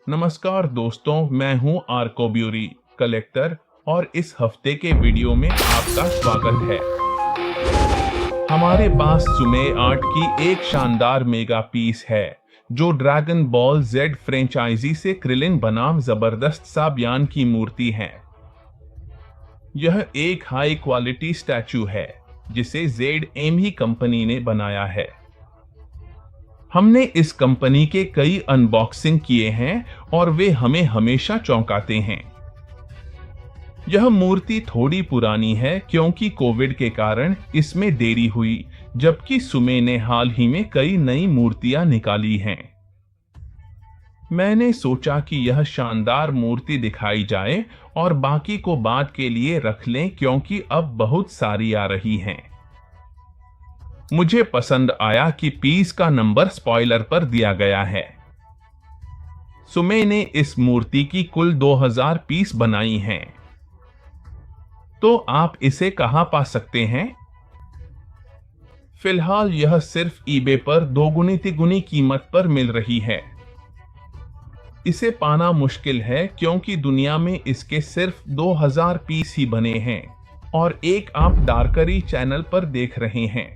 नमस्कार दोस्तों, मैं हूं आर्को ब्यूरी कलेक्टर और इस हफ्ते के वीडियो में आपका स्वागत है। हमारे पास सुमे आर्ट की एक शानदार मेगा पीस है जो ड्रैगन बॉल जेड फ्रेंचाइजी से क्रिलिन बनाम जबरदस्त सा बयान की मूर्ति है। यह एक हाई क्वालिटी स्टैचू है जिसे जेड एम ही कंपनी ने बनाया है। हमने इस कंपनी के कई अनबॉक्सिंग किए हैं और वे हमें हमेशा चौंकाते हैं। यह मूर्ति थोड़ी पुरानी है क्योंकि कोविड के कारण इसमें देरी हुई, जबकि सुमे ने हाल ही में कई नई मूर्तियां निकाली हैं। मैंने सोचा कि यह शानदार मूर्ति दिखाई जाए और बाकी को बाद के लिए रख लें क्योंकि अब बहुत सारी आ रही हैं। मुझे पसंद आया कि पीस का नंबर स्पॉइलर पर दिया गया है। सुमे ने इस मूर्ति की कुल 2000 पीस बनाई हैं। तो आप इसे कहां पा सकते हैं? फिलहाल यह सिर्फ ईबे पर दोगुनी तिगुनी कीमत पर मिल रही है। इसे पाना मुश्किल है क्योंकि दुनिया में इसके सिर्फ 2000 पीस ही बने हैं और एक आप डार्करी चैनल पर देख रहे हैं।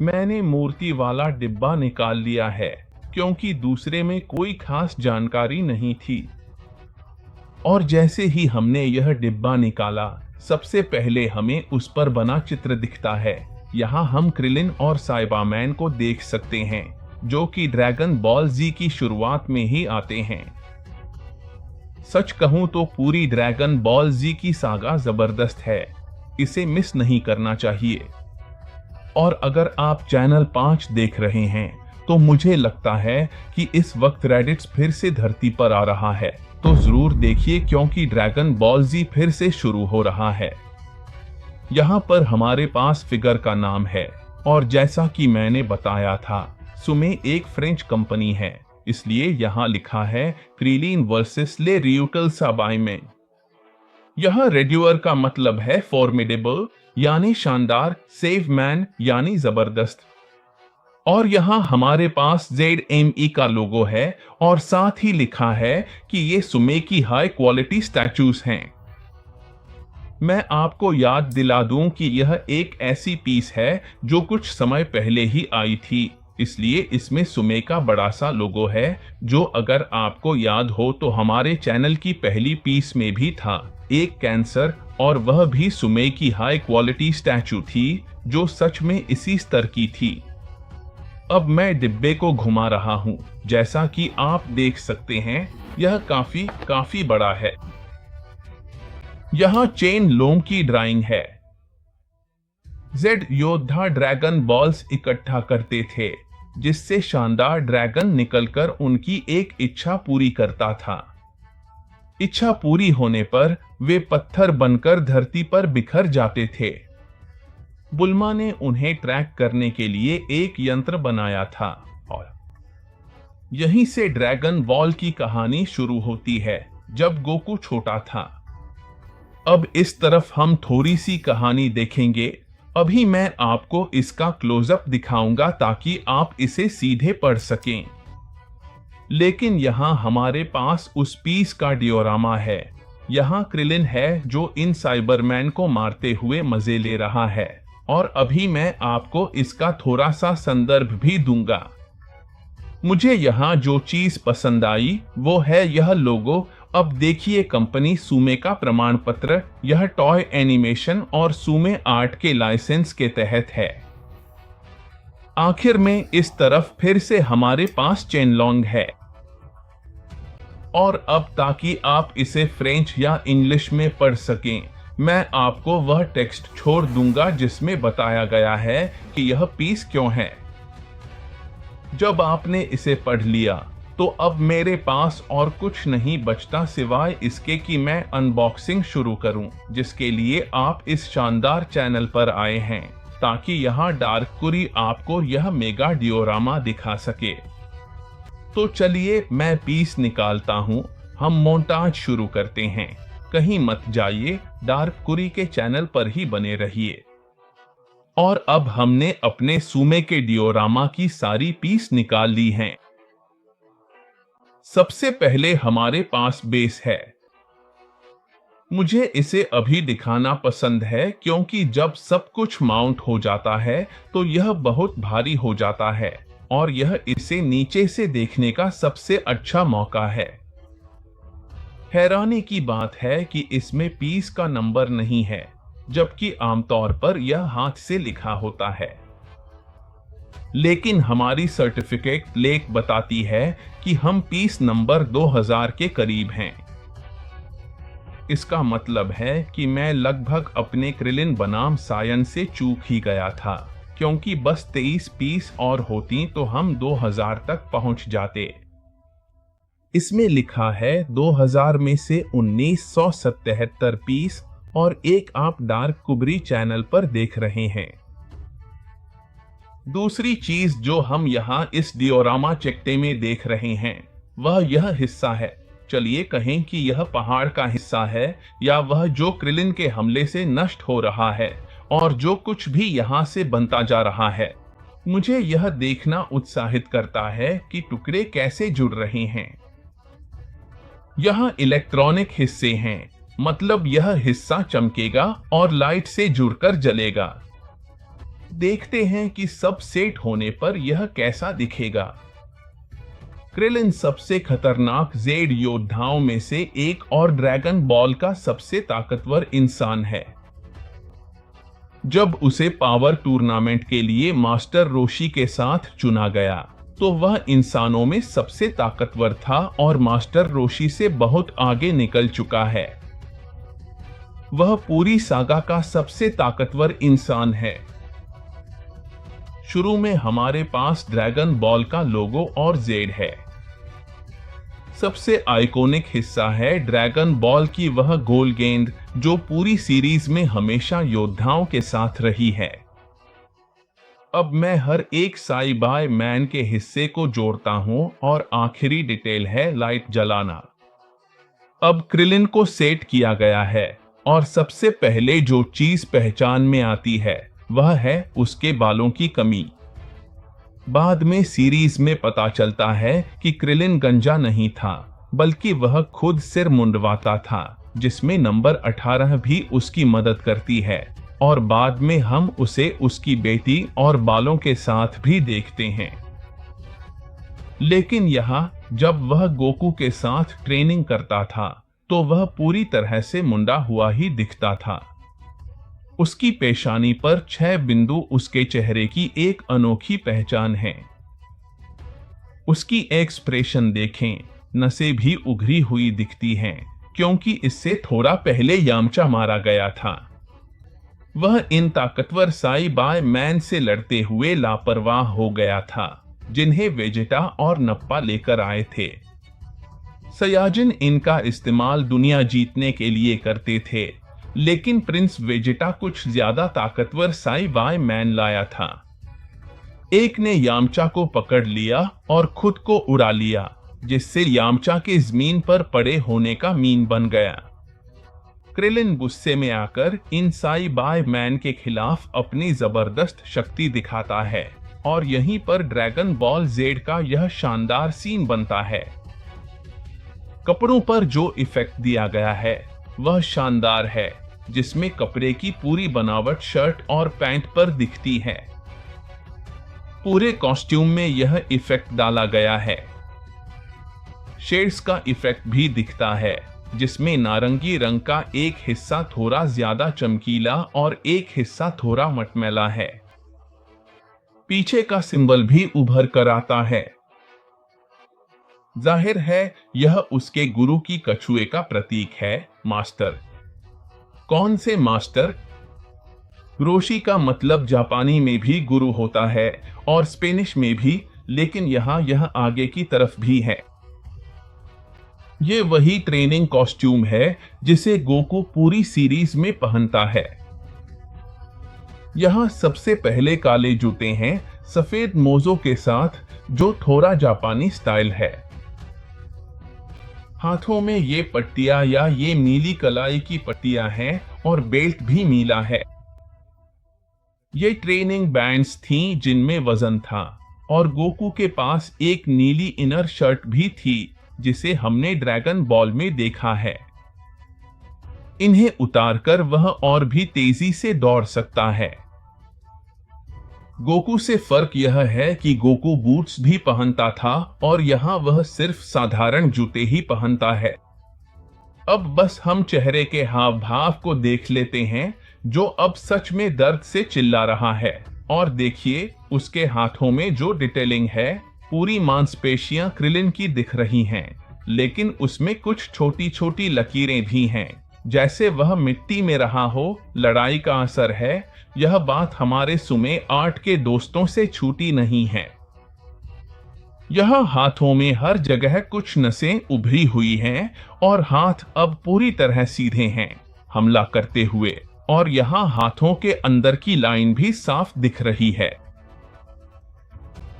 मैंने मूर्ति वाला डिब्बा निकाल लिया है क्योंकि दूसरे में कोई खास जानकारी नहीं थी। और जैसे ही हमने यह डिब्बा निकाला, सबसे पहले हमें उस पर बना चित्र दिखता है। यहाँ हम क्रिलिन और साइबामैन को देख सकते हैं जो कि ड्रैगन बॉल जी की शुरुआत में ही आते हैं। सच कहूं तो पूरी ड्रैगन बॉल जी की सागा जबरदस्त है, इसे मिस नहीं करना चाहिए। और अगर आप चैनल 5 देख रहे हैं तो मुझे लगता है कि इस वक्त रेडिट्स फिर से धरती पर आ रहा है, तो जरूर देखिए क्योंकि ड्रैगन बॉल जी फिर से शुरू हो रहा है। यहाँ पर हमारे पास फिगर का नाम है और जैसा कि मैंने बताया था, सुमे एक फ्रेंच कंपनी है, इसलिए यहाँ लिखा है क्रिलिन वर्सेस ले रियूटल साबाइमेन। यह रेड्यूअर का मतलब है फॉर्मिडेबल यानी शानदार, सेव मैन यानी जबरदस्त। और यहाँ हमारे पास ZME का लोगो है और साथ ही लिखा है कि ये सुमे की हाई क्वालिटी स्टैचूज हैं। मैं आपको याद दिला दूं कि यह एक ऐसी पीस है जो कुछ समय पहले ही आई थी, इसलिए इसमें सुमे का बड़ा सा लोगो है, जो अगर आपको याद हो तो हमारे चैनल की पहली पीस में भी था, एक कैंसर, और वह भी सुमे की हाई क्वालिटी स्टैचू थी जो सच में इसी स्तर की थी। अब मैं डिब्बे को घुमा रहा हूं, जैसा कि आप देख सकते हैं यह काफी बड़ा है। यहां चेन लोंग की ड्राइंग है। जेड योद्धा ड्रैगन बॉल्स इकट्ठा करते थे जिससे शानदार ड्रैगन निकलकर उनकी एक इच्छा पूरी करता था। इच्छा पूरी होने पर वे पत्थर बनकर धरती पर बिखर जाते थे। बुल्मा ने उन्हें ट्रैक करने के लिए एक यंत्र बनाया था और यहीं से ड्रैगन बॉल की कहानी शुरू होती है, जब गोकू छोटा था। अब इस तरफ हम थोड़ी सी कहानी देखेंगे। अभी मैं आपको इसका क्लोजअप दिखाऊंगा ताकि आप इसे सीधे पढ़ सकें। लेकिन यहाँ हमारे पास उस पीस का डियोरामा है। यहाँ क्रिलिन है जो इन साइबरमैन को मारते हुए मजे ले रहा है और अभी मैं आपको इसका थोड़ा सा संदर्भ भी दूंगा। मुझे यहाँ जो चीज पसंद आई वो है यह लोगो। अब देखिए कंपनी सुमे का प्रमाण पत्र, यह टॉय एनिमेशन और सुमे आर्ट के लाइसेंस के तहत है। आखिर में इस तरफ फिर से हमारे पास चेनलोंग है। और अब ताकि आप इसे फ्रेंच या इंग्लिश में पढ़ सकें, मैं आपको वह टेक्स्ट छोड़ दूंगा जिसमें बताया गया है कि यह पीस क्यों है। जब आपने इसे पढ़ लिया तो अब मेरे पास और कुछ नहीं बचता सिवाय इसके कि मैं अनबॉक्सिंग शुरू करूं, जिसके लिए आप इस शानदार चैनल पर आए हैं ताकि यहाँ डार्ककुरी आपको यह मेगा डियोरामा दिखा सके। तो चलिए मैं पीस निकालता हूं, हम मोन्टाज शुरू करते हैं। कहीं मत जाइए, डार्ककुरी के चैनल पर ही बने रहिए। और अब हमने अपने सुमे के डियोरामा की सारी पीस निकाल ली हैं। सबसे पहले हमारे पास बेस है। मुझे इसे अभी दिखाना पसंद है क्योंकि जब सब कुछ माउंट हो जाता है तो यह बहुत भारी हो जाता है और यह इसे नीचे से देखने का सबसे अच्छा मौका है। हैरानी की बात है कि इसमें पीस का नंबर नहीं है, जबकि आमतौर पर यह हाथ से लिखा होता है। लेकिन हमारी सर्टिफिकेट लेख बताती है कि हम पीस नंबर 2000 के करीब हैं। इसका मतलब है कि मैं लगभग अपने क्रिलिन बनाम सायन से चूक ही गया था, क्योंकि बस 23 पीस और होती तो हम 2000 तक पहुंच जाते। इसमें लिखा है 2000 में से 1977 पीस और एक आप डार्क कुबरी चैनल पर देख रहे हैं। दूसरी चीज जो हम यहाँ इस डिओरामा चेक्टे में देख रहे हैं वह यह हिस्सा है। चलिए कहें कि यह पहाड़ का हिस्सा है या वह जो क्रिलिन के हमले से नष्ट हो रहा है और जो कुछ भी यहाँ से बनता जा रहा है। मुझे यह देखना उत्साहित करता है कि टुकड़े कैसे जुड़ रहे हैं। यहाँ इलेक्ट्रॉनिक हिस्से हैं, मतलब यह हिस्सा चमकेगा और लाइट से जुड़कर जलेगा। देखते हैं कि सब सेट होने पर यह कैसा दिखेगा। क्रिलिन सबसे खतरनाक जेड योद्धाओं में से एक और ड्रैगन बॉल का सबसे ताकतवर इंसान है। जब उसे पावर टूर्नामेंट के लिए मास्टर रोशी के साथ चुना गया तो वह इंसानों में सबसे ताकतवर था और मास्टर रोशी से बहुत आगे निकल चुका है। वह पूरी सागा का सबसे ताकतवर इंसान है। शुरू में हमारे पास ड्रैगन बॉल का लोगो और जेड है। सबसे आइकॉनिक हिस्सा है ड्रैगन बॉल की वह गोल गेंद जो पूरी सीरीज में हमेशा योद्धाओं के साथ रही है। अब मैं हर एक साई बाय मैन के हिस्से को जोड़ता हूं और आखिरी डिटेल है लाइट जलाना। अब क्रिलिन को सेट किया गया है और सबसे पहले जो चीज पहचान में आती है वह है उसके बालों की कमी। बाद में सीरीज में पता चलता है कि क्रिलिन गंजा नहीं था, बल्कि वह खुद सिर मुंडवाता था, जिसमें नंबर 18 भी उसकी मदद करती है और बाद में हम उसे उसकी बेटी और बालों के साथ भी देखते हैं। लेकिन यहाँ जब वह गोकू के साथ ट्रेनिंग करता था तो वह पूरी तरह से मुंडा हुआ ही दिखता था। उसकी पेशानी पर 6 बिंदु उसके चेहरे की एक अनोखी पहचान है। उसकी एक्सप्रेशन देखें, नसें भी उभरी हुई दिखती हैं, क्योंकि इससे थोड़ा पहले यामचा मारा गया था। वह इन ताकतवर साई बाय मैन से लड़ते हुए लापरवाह हो गया था, जिन्हें वेजेटा और नप्पा लेकर आए थे। सयाजिन इनका इस्तेमाल दुनिया जीतने के लिए करते थे, लेकिन प्रिंस वेजेटा कुछ ज्यादा ताकतवर साई बाय मैन लाया था। एक ने यामचा को पकड़ लिया और खुद को उड़ा लिया, जिससे यामचा के जमीन पर पड़े होने का मीन बन गया। क्रिलिन गुस्से में आकर इन साई बाय मैन के खिलाफ अपनी जबरदस्त शक्ति दिखाता है और यहीं पर ड्रैगन बॉल जेड का यह शानदार सीन बनता है। कपड़ों पर जो इफेक्ट दिया गया है वह शानदार है, जिसमें कपड़े की पूरी बनावट शर्ट और पैंट पर दिखती है। पूरे कॉस्ट्यूम में यह इफेक्ट डाला गया है। शेड्स का इफेक्ट भी दिखता है, जिसमें नारंगी रंग का एक हिस्सा थोड़ा ज्यादा चमकीला और एक हिस्सा थोड़ा मटमैला है। पीछे का सिंबल भी उभर कर आता है। जाहिर है यह उसके गुरु की कछुए का प्रतीक है। मास्टर कौन से मास्टर? रोशी का मतलब जापानी में भी गुरु होता है और स्पेनिश में भी, लेकिन यहाँ यह आगे की तरफ भी है। ये वही ट्रेनिंग कॉस्ट्यूम है जिसे गोकू पूरी सीरीज में पहनता है। यहाँ सबसे पहले काले जूते हैं सफेद मोजों के साथ, जो थोड़ा जापानी स्टाइल है। हाथों में ये पट्टियां या ये नीली कलाई की पट्टियां हैं और बेल्ट भी नीला है। ये ट्रेनिंग बैंड्स थीं जिनमें वजन था और गोकू के पास एक नीली इनर शर्ट भी थी जिसे हमने ड्रैगन बॉल में देखा है। इन्हें उतारकर वह और भी तेजी से दौड़ सकता है। गोकू से फर्क यह है कि गोकू बूट्स भी पहनता था और यहाँ वह सिर्फ साधारण जूते ही पहनता है। अब बस हम चेहरे के हाव भाव को देख लेते हैं, जो अब सच में दर्द से चिल्ला रहा है। और देखिए उसके हाथों में जो डिटेलिंग है, पूरी मांसपेशियां क्रिलिन की दिख रही हैं, लेकिन उसमें कुछ छोटी छोटी लकीरें भी हैं, जैसे वह मिट्टी में रहा हो। लड़ाई का असर है। यह बात हमारे सुमे आर्ट के दोस्तों से छूटी नहीं है। यह हाथों में हर जगह कुछ नसें उभरी हुई हैं और हाथ अब पूरी तरह सीधे हैं हमला करते हुए, और यहाँ हाथों के अंदर की लाइन भी साफ दिख रही है।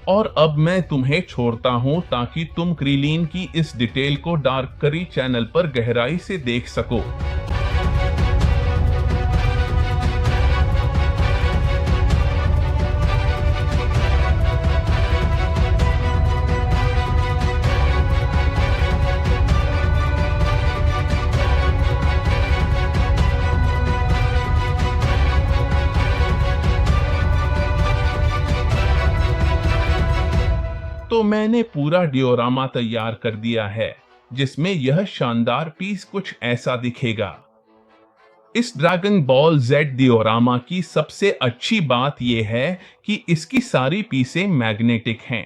और अब मैं तुम्हें छोड़ता हूं ताकि तुम क्रिलीन की इस डिटेल को डार्क करी चैनल पर गहराई से देख सको। तो मैंने पूरा डिओरामा तैयार कर दिया है, जिसमें यह शानदार पीस कुछ ऐसा दिखेगा। इस ड्रैगन बॉल जेड डिओरामा की सबसे अच्छी बात यह है कि इसकी सारी पीसें मैग्नेटिक हैं।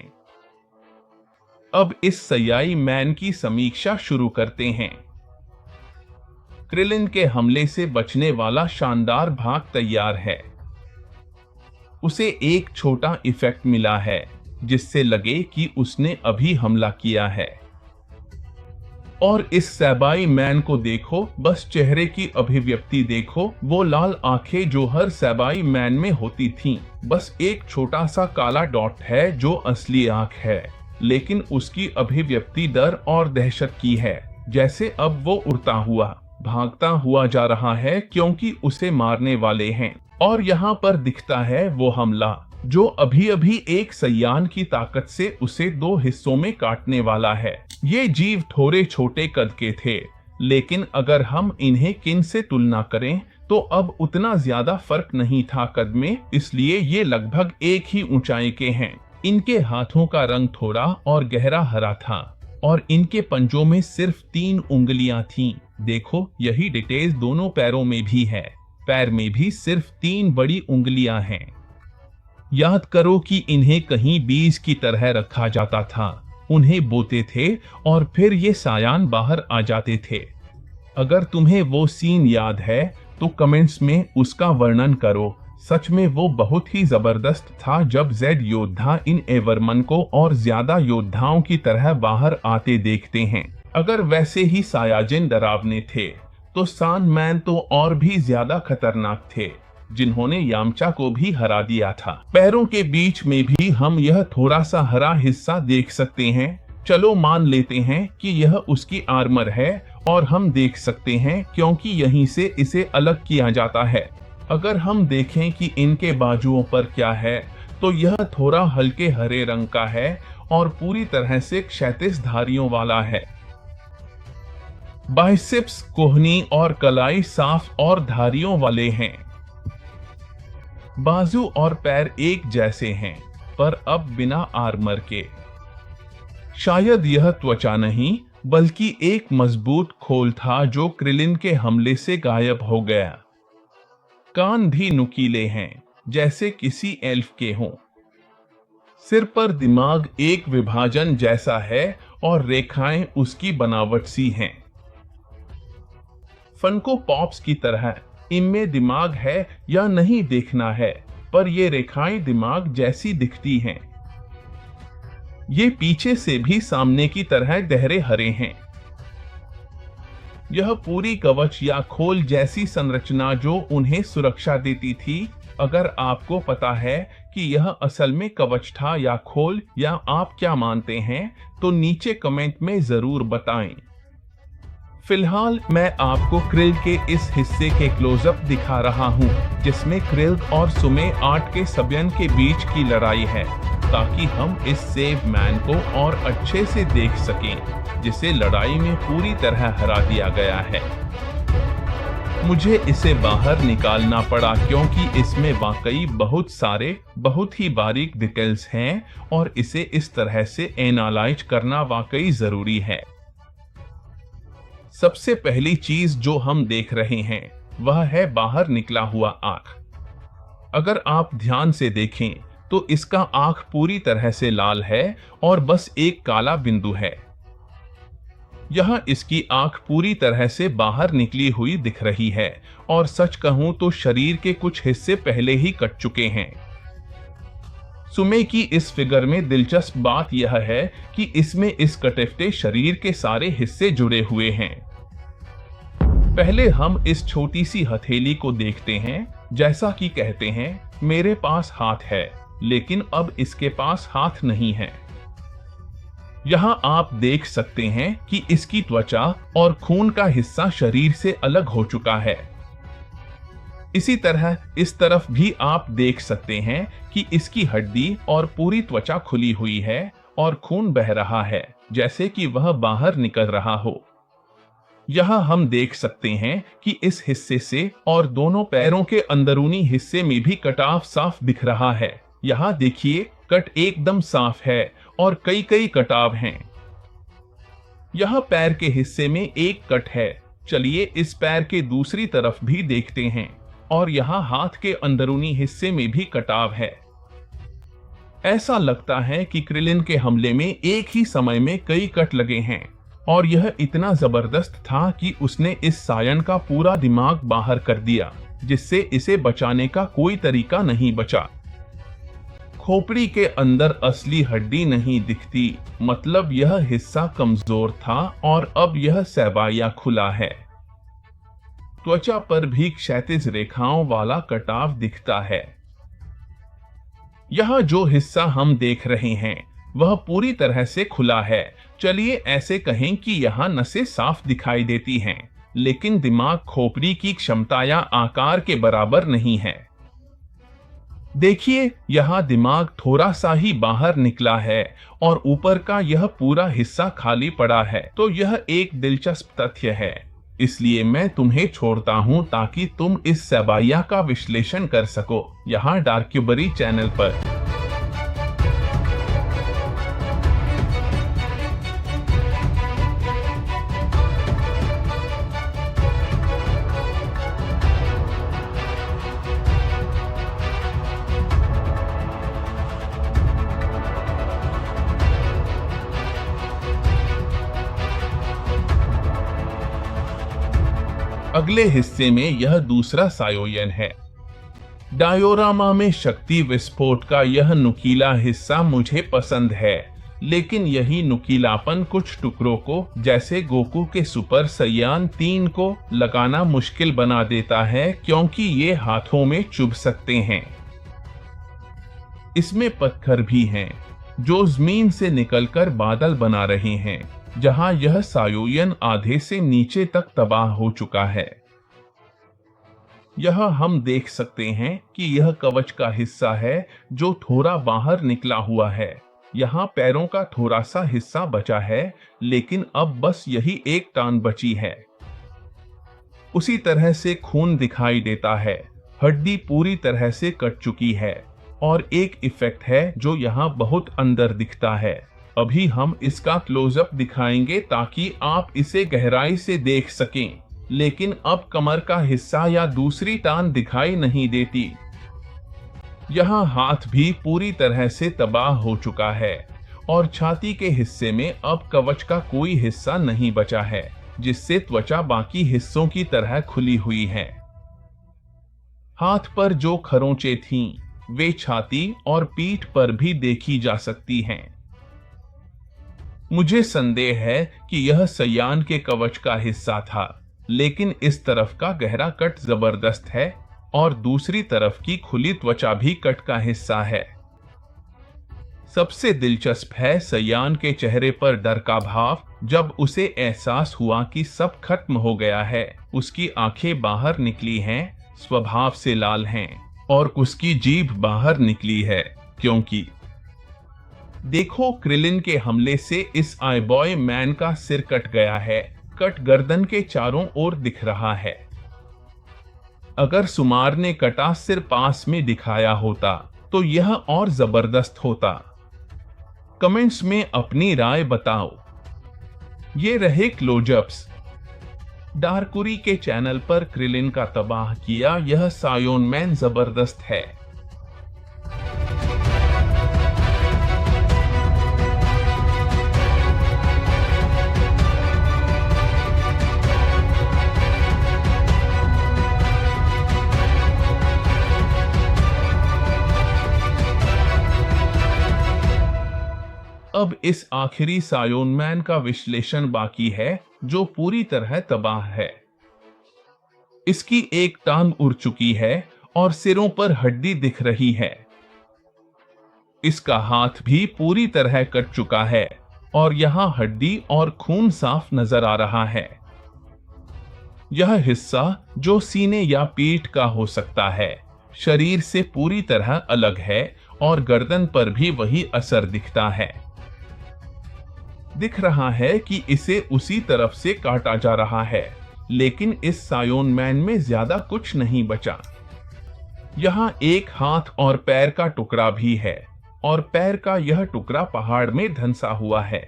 अब इस सयाई मैन की समीक्षा शुरू करते हैं। क्रिलिन के हमले से बचने वाला शानदार भाग तैयार है। उसे एक छोटा इफेक्ट मिला है, जिससे लगे कि उसने अभी हमला किया है। और इस सैबाई मैन को देखो, बस चेहरे की अभिव्यक्ति देखो, वो लाल आंखें जो हर सैबाई मैन में होती थीं। बस एक छोटा सा काला डॉट है जो असली आंख है, लेकिन उसकी अभिव्यक्ति डर और दहशत की है, जैसे अब वो उड़ता हुआ भागता हुआ जा रहा है क्योंकि उसे मारने वाले हैं। और यहाँ पर दिखता है वो हमला जो अभी अभी एक सयान की ताकत से उसे 2 हिस्सों में काटने वाला है। ये जीव थोड़े छोटे कद के थे, लेकिन अगर हम इन्हें किन से तुलना करें तो अब उतना ज्यादा फर्क नहीं था कद में, इसलिए ये लगभग एक ही ऊंचाई के हैं। इनके हाथों का रंग थोड़ा और गहरा हरा था और इनके पंजों में सिर्फ 3 उंगलियां थीं। देखो, यही डिटेल दोनों पैरों में भी है। पैर में भी सिर्फ 3 बड़ी उंगलियां हैं। याद करो कि इन्हें कहीं बीज की तरह रखा जाता था, उन्हें बोते थे और फिर ये सायान बाहर आ जाते थे। अगर तुम्हें वो सीन याद है तो कमेंट्स में उसका वर्णन करो। सच में वो बहुत ही जबरदस्त था जब जेड योद्धा इन एवरमन को और ज्यादा योद्धाओं की तरह बाहर आते देखते हैं। अगर वैसे ही सायाजिन डरावने थे तो सान मैन तो और भी ज्यादा खतरनाक थे, जिन्होंने यामचा को भी हरा दिया था। पैरों के बीच में भी हम यह थोड़ा सा हरा हिस्सा देख सकते हैं। चलो मान लेते हैं कि यह उसकी आर्मर है और हम देख सकते हैं क्योंकि यहीं से इसे अलग किया जाता है। अगर हम देखें कि इनके बाजुओं पर क्या है तो यह थोड़ा हल्के हरे रंग का है और पूरी तरह से क्षैतिज धारियों वाला है। बाइसेप्स, कोहनी और कलाई साफ और धारियों वाले हैं। बाजू और पैर एक जैसे हैं, पर अब बिना आर्मर के। शायद यह त्वचा नहीं बल्कि एक मजबूत खोल था जो क्रिलिन के हमले से गायब हो गया। कान भी नुकीले हैं, जैसे किसी एल्फ के हों। सिर पर दिमाग एक विभाजन जैसा है और रेखाएं उसकी बनावट सी हैं। फनको पॉप्स की तरह इनमें दिमाग है या नहीं देखना है, पर ये रेखाएं दिमाग जैसी दिखती हैं। ये पीछे से भी सामने की तरह गहरे हरे हैं। यह पूरी कवच या खोल जैसी संरचना जो उन्हें सुरक्षा देती थी। अगर आपको पता है कि यह असल में कवच था या खोल, या आप क्या मानते हैं, तो नीचे कमेंट में जरूर बताएं। फिलहाल मैं आपको क्रिल के इस हिस्से के क्लोजअप दिखा रहा हूं, जिसमें क्रिल और सुमे आर्ट के सब्यन के बीच की लड़ाई है, ताकि हम इस सेव मैन को और अच्छे से देख सकें। जिसे लड़ाई में पूरी तरह हरा दिया गया है। मुझे इसे बाहर निकालना पड़ा क्योंकि इसमें वाकई बहुत सारे बहुत ही बारीक डिटेल्स हैं और इसे इस तरह से एनालाइज करना वाकई जरूरी है। सबसे पहली चीज जो हम देख रहे हैं वह है बाहर निकला हुआ आंख। अगर आप ध्यान से देखें तो इसका आंख पूरी तरह से लाल है और बस एक काला बिंदु है। यह इसकी आंख पूरी तरह से बाहर निकली हुई दिख रही है और सच कहूं तो शरीर के कुछ हिस्से पहले ही कट चुके हैं। सुमे की इस फिगर में दिलचस्प बात यह है कि इसमें इस कटे शरीर के सारे हिस्से जुड़े हुए हैं। पहले हम इस छोटी सी हथेली को देखते हैं। जैसा कि कहते हैं मेरे पास हाथ है, लेकिन अब इसके पास हाथ नहीं है। यहां आप देख सकते हैं कि इसकी त्वचा और खून का हिस्सा शरीर से अलग हो चुका है। इसी तरह इस तरफ भी आप देख सकते हैं कि इसकी हड्डी और पूरी त्वचा खुली हुई है और खून बह रहा है, जैसे कि वह बाहर निकल रहा हो। यहां हम देख सकते हैं कि इस हिस्से से और दोनों पैरों के अंदरूनी हिस्से में भी कटाव साफ दिख रहा है। यहां देखिए, कट एकदम साफ है और कई कई कटाव हैं। यह पैर के हिस्से में एक कट है। चलिए इस पैर के दूसरी तरफ भी देखते हैं और यहाँ हाथ के अंदरूनी हिस्से में भी कटाव है। ऐसा लगता है कि क्रिलिन के हमले में एक ही समय में कई कट लगे हैं और यह इतना जबरदस्त था कि उसने इस सायन का पूरा दिमाग बाहर कर दिया, जिससे इसे बचाने का कोई तरीका नहीं बचा। खोपड़ी के अंदर असली हड्डी नहीं दिखती, मतलब यह हिस्सा कमजोर था और अब यह सैबाया खुला है। त्वचा पर भी क्षैतिज रेखाओं वाला कटाव दिखता है। यह जो हिस्सा हम देख रहे हैं वह पूरी तरह से खुला है। चलिए ऐसे कहें कि यहाँ नसें साफ दिखाई देती हैं, लेकिन दिमाग खोपड़ी की क्षमता या आकार के बराबर नहीं है। देखिए, यहाँ दिमाग थोड़ा सा ही बाहर निकला है और ऊपर का यह पूरा हिस्सा खाली पड़ा है। तो यह एक दिलचस्प तथ्य है। इसलिए मैं तुम्हें छोड़ता हूं ताकि तुम इस सैबाया का विश्लेषण कर सको, यहाँ डार्क्यूबरी चैनल पर। अगले हिस्से में यह दूसरा सायोयन है। डायोरामा में शक्ति विस्फोट का यह नुकीला हिस्सा मुझे पसंद है, लेकिन यही नुकीलापन कुछ टुकड़ों को, जैसे गोकू के सुपर सैयान 3 को, लगाना मुश्किल बना देता है क्योंकि ये हाथों में चुभ सकते हैं। इसमें पत्थर भी हैं जो जमीन से निकलकर बादल बना रहे हैं, जहां यह सायोयन आधे से नीचे तक तबाह हो चुका है। यह हम देख सकते हैं कि यह कवच का हिस्सा है जो थोड़ा बाहर निकला हुआ है। यहाँ पैरों का थोड़ा सा हिस्सा बचा है, लेकिन अब बस यही एक टांग बची है। उसी तरह से खून दिखाई देता है। हड्डी पूरी तरह से कट चुकी है और एक इफेक्ट है जो यहाँ बहुत अंदर दिखता है। अभी हम इसका क्लोजअप दिखाएंगे ताकि आप इसे गहराई से देख सकें, लेकिन अब कमर का हिस्सा या दूसरी टांग दिखाई नहीं देती। यहाँ हाथ भी पूरी तरह से तबाह हो चुका है और छाती के हिस्से में अब कवच का कोई हिस्सा नहीं बचा है, जिससे त्वचा बाकी हिस्सों की तरह खुली हुई है। हाथ पर जो खरोंचें थीं, वे छाती और पीठ पर भी देखी जा सकती हैं। मुझे संदेह है कि यह सयान के कवच का हिस्सा था, लेकिन इस तरफ का गहरा कट जबरदस्त है और दूसरी तरफ की खुली त्वचा भी कट का हिस्सा है। सबसे दिलचस्प है सयान के चेहरे पर डर का भाव। जब उसे एहसास हुआ कि सब खत्म हो गया है, उसकी आंखें बाहर निकली हैं, स्वभाव से लाल हैं, और उसकी जीभ बाहर निकली है, क्योंकि देखो, क्रिलिन के हमले से इस आईबॉय मैन का सिर कट गया है। कट गर्दन के चारों ओर दिख रहा है। अगर सुमार ने कटा सिर पास में दिखाया होता तो यह और जबरदस्त होता। कमेंट्स में अपनी राय बताओ। ये रहे क्लोजअप्स। डार्कुरी के चैनल पर क्रिलिन का तबाह किया यह सायोन मैन जबरदस्त है। अब इस आखिरी सायोन मैन का विश्लेषण बाकी है जो पूरी तरह तबाह है। इसकी एक टांग उड़ चुकी है और सिरों पर हड्डी दिख रही है। इसका हाथ भी पूरी तरह कट चुका है और यहां हड्डी और खून साफ नजर आ रहा है। यह हिस्सा जो सीने या पीठ का हो सकता है, शरीर से पूरी तरह अलग है और गर्दन पर भी वही असर दिखता है। दिख रहा है कि इसे उसी तरफ से काटा जा रहा है, लेकिन इस सायोन मैन में ज्यादा कुछ नहीं बचा। यहाँ एक हाथ और पैर का टुकड़ा भी है और पैर का यह टुकड़ा पहाड़ में धंसा हुआ है।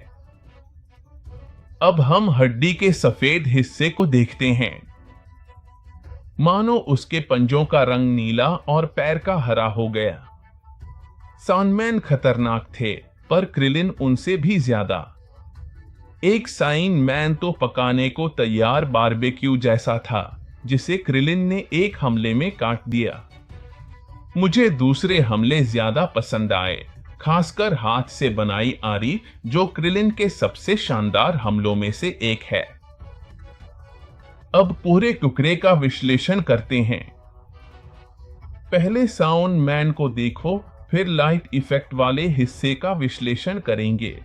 अब हम हड्डी के सफेद हिस्से को देखते हैं। मानो उसके पंजों का रंग नीला और पैर का हरा हो गया। सानमैन खतरनाक थे, पर क्रिलिन उनसे भी ज्यादा। एक साइन मैन तो पकाने को तैयार बारबेक्यू जैसा था, जिसे क्रिलिन ने एक हमले में काट दिया। मुझे दूसरे हमले ज्यादा पसंद आए, खासकर हाथ से बनाई आरी, जो क्रिलिन के सबसे शानदार हमलों में से एक है। अब पूरे टुकड़े का विश्लेषण करते हैं। पहले साउंड मैन को देखो, फिर लाइट इफेक्ट वाले हिस्से का विश्लेषण करेंगे।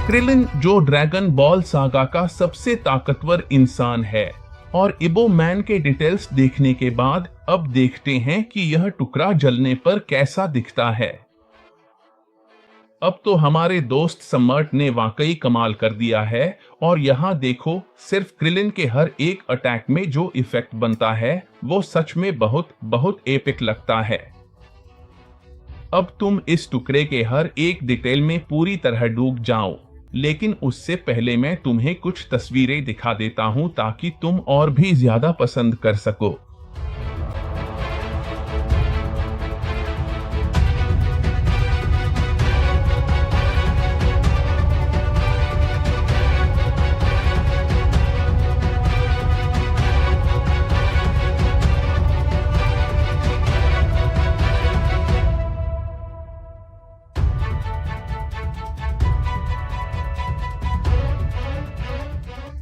क्रिलिन जो ड्रैगन बॉल सागा का सबसे ताकतवर इंसान है, और इबो मैन के डिटेल्स देखने के बाद अब देखते हैं कि यह टुकड़ा जलने पर कैसा दिखता है। अब तो हमारे दोस्त सम्राट ने वाकई कमाल कर दिया है, और यहाँ देखो, सिर्फ क्रिलिन के हर एक अटैक में जो इफेक्ट बनता है वो सच में बहुत बहुत एपिक लगता है। अब तुम इस टुकड़े के हर एक डिटेल में पूरी तरह डूब जाओ, लेकिन उससे पहले मैं तुम्हें कुछ तस्वीरें दिखा देता हूं ताकि तुम और भी ज्यादा पसंद कर सको।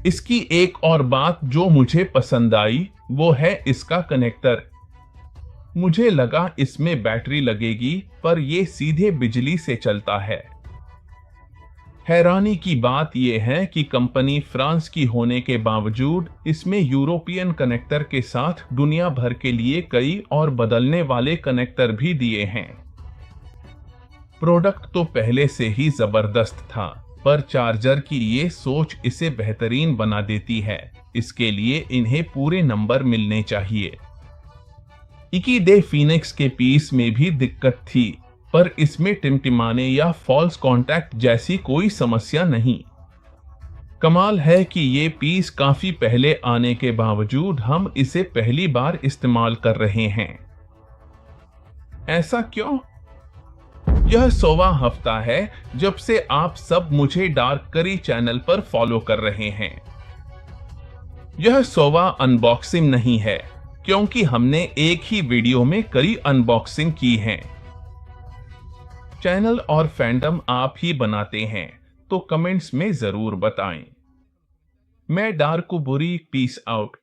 इसकी एक और बात जो मुझे पसंद आई वो है इसका कनेक्टर। मुझे लगा इसमें बैटरी लगेगी, पर यह सीधे बिजली से चलता है। हैरानी की बात यह है कि कंपनी फ्रांस की होने के बावजूद इसमें यूरोपियन कनेक्टर के साथ दुनिया भर के लिए कई और बदलने वाले कनेक्टर भी दिए हैं। प्रोडक्ट तो पहले से ही जबरदस्त था, पर चार्जर की ये सोच इसे बेहतरीन बना देती है। इसके लिए इन्हें पूरे नंबर मिलने चाहिए। इकी डे फीनिक्स के पीस में भी दिक्कत थी, पर इसमें टिमटिमाने या फॉल्स कांटेक्ट जैसी कोई समस्या नहीं। कमाल है कि ये पीस काफी पहले आने के बावजूद हम इसे पहली बार इस्तेमाल कर रहे हैं। ऐसा क्यों? यह 100वां हफ्ता है जब से आप सब मुझे डार्क करी चैनल पर फॉलो कर रहे हैं। यह 100वां अनबॉक्सिंग नहीं है, क्योंकि हमने एक ही वीडियो में कई अनबॉक्सिंग की हैं। चैनल और फैंडम आप ही बनाते हैं, तो कमेंट्स में जरूर बताएं। मैं डार्को बुरी, पीस आउट।